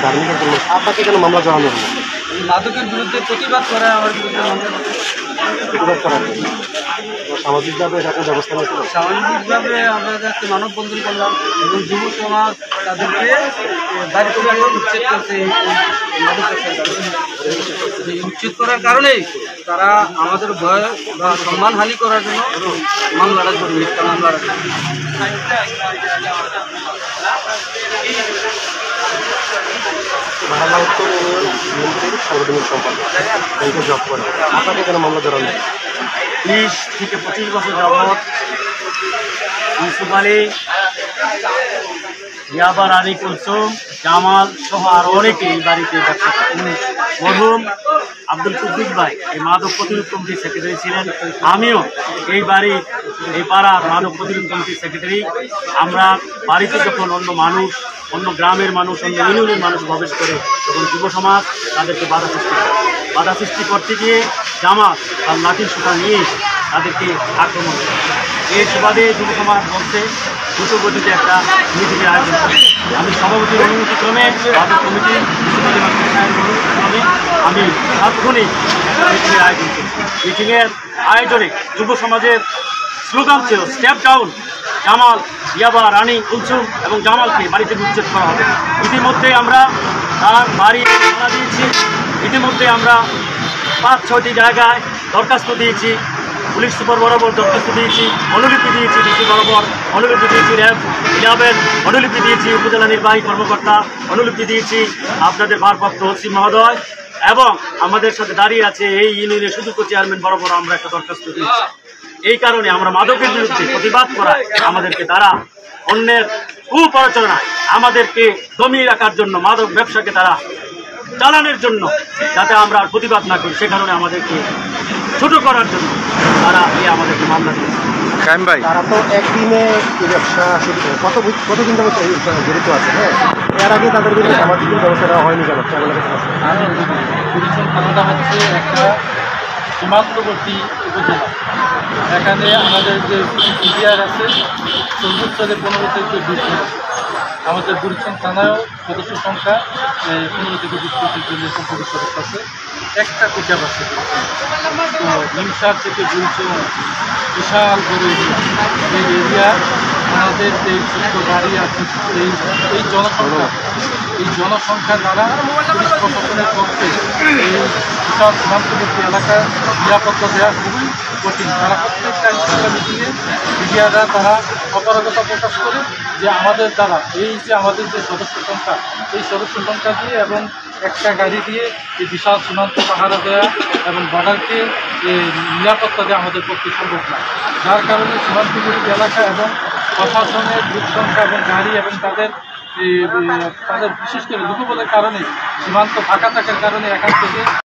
ধার্মিকের জন্য আপনাকে কেন মামলা জড়ানো হলো? মাদকের বিরুদ্ধে প্রতিবাদ করে আমার বিরুদ্ধে প্রতিবাদ করার জন্য সামাজিকভাবে এটাকে ব্যবস্থা নিয়েছিল। সামাজিকভাবে আমরা যাতে মানববন্ধন করলাম এবং যুব সমাজ তাদেরকে বাড়ি থেকে উচ্ছেদ করছে। এই উচ্ছেদ করার কারণেই তারা আমাদের ভয় বা সম্মানহানি করার জন্য মামলাটা করে মিথ্যা মামলাটা বাংলা উত্তর ইউনিয়নের সাংগঠনিক সম্পাদক, ব্যাংকে জব করে। আপনাকে কেন মামলা জড়ানো? 20 থেকে 25 বছর যাবৎ ইউসুফ আলী, ইয়াবা, রানী কুলসুম, জামাল সহ আরও অনেকে এই বাড়িতে ব্যবসা করেন। মরহুম আব্দুল কুদ্দুস ভাই এই মাদক প্রতিরোধ কমিটির সেক্রেটারি ছিলেন। আমিও এই বাড়ির এই পাড়ার মাদক প্রতিরোধ কমিটির সেক্রেটারি। আমরা বাড়িতে যখন অন্য গ্রামের মানুষ, অন্য ইউনিয়নের মানুষ প্রবেশ করে তখন যুব সমাজ তাদেরকে বাধা সৃষ্টি করতে গিয়ে জামাত তার লাঠির সোটা নিয়ে তাদেরকে আক্রমণ করে। এই সুবাদে যুব সমাজ বলছে দ্রুত গতিতে একটা মিটিংয়ের আয়োজন করে। আমি সভাপতির অনুমতিক্রমে মাদক কমিটির অনুমতিক্রমে আমি তাৎক্ষণিক মিটিংয়ের আয়োজন করি। মিটিংয়ের আয়োজনে যুব সমাজের স্লোগান ছিল স্টেপ ডাউন, জামাল, ইয়াবা, রানী কুলসুম এবং জামালকে বাড়িতে উচ্ছেদ করা হবে। ইতিমধ্যে আমরা তার বাড়ি ভাড়া দিয়েছি। ইতিমধ্যে আমরা 5-6টি জায়গায় দরখাস্ত দিয়েছি, পুলিশ সুপার বরাবর দরখাস্ত দিয়েছি, অনুলিপি দিয়েছি, ডিসি বরাবর অনুলিপি দিয়েছি, র্যাব 11 অনুলিপি দিয়েছি, উপজেলা নির্বাহী কর্মকর্তা অনুলিপি দিয়েছি, আপনাদের ভারপ্রাপ্ত ওসি মহোদয় এবং আমাদের সাথে দাঁড়িয়ে আছে এই ইউনিয়নের সুযোগ্য চেয়ারম্যান বরাবর আমরা একটা দরখাস্ত দিয়েছি। এই কারণে আমরা মাদকের বিরুদ্ধে প্রতিবাদ করায় আমাদেরকে তারা অন্যের কুপ্ররোচনায় আমাদেরকে দমিয়ে রাখার জন্য, মাদক ব্যবসাকে তারা চালানোর জন্য যাতে আমরা প্রতিবাদ না করি, সে কারণে আমাদেরকে ছোট করার জন্য তারা আমাদেরকে মামলা দিয়েছে। তারা তো একদিনে ব্যবসা শুরু করে কতদিন যাবত জড়িত আছে। হ্যাঁ, এর আগে তাদের বিরুদ্ধে সামাজিক ব্যবস্থা দেওয়া হয়নি কেন? কুড়িচন থানাটা হচ্ছে একটা সীমান্তবর্তী উপজেলা। এখানে আমাদের যে পিডিআর আছে সর্বোচ্চ 15 থেকে 20 জন আছে। আমাদের কুড়িচন থানায়ও সদস্য সংখ্যা 15 থেকে 20 জনের সদস্য আছে। একটা কোটা আছে। তো হিংসার থেকে কুড়িচন বিশাল বড় এরিয়া। এই এরিয়া আমাদের যে ছোট্ট বাড়ি আছে এই জনসংখ্যা দ্বারা পুলিশ প্রশাসনের পক্ষে এই বিশাল সীমান্তবর্তী এলাকায় নিরাপত্তা দেওয়া খুবই কঠিন। তারা প্রত্যেকটা মিটিংয়ে মিডিয়ারা তারা অপারগতা প্রকাশ করে যে আমাদের দ্বারা এই যে আমাদের যে সদস্য সংখ্যা, এই সদস্য সংখ্যা দিয়ে এবং একটা গাড়ি দিয়ে এই বিশাল সীমান্ত পাহারা দেওয়া এবং বর্ডারকে নিরাপত্তা দেওয়া আমাদের পক্ষে সম্ভব না। যার কারণে সীমান্তবর্তী এলাকা এবং প্রশাসনের লোক সংখ্যা এবং গাড়ি এবং তাদের বিশেষ করে লোকবলের কারণে সীমান্ত ফাঁকা থাকার কারণে এখান থেকে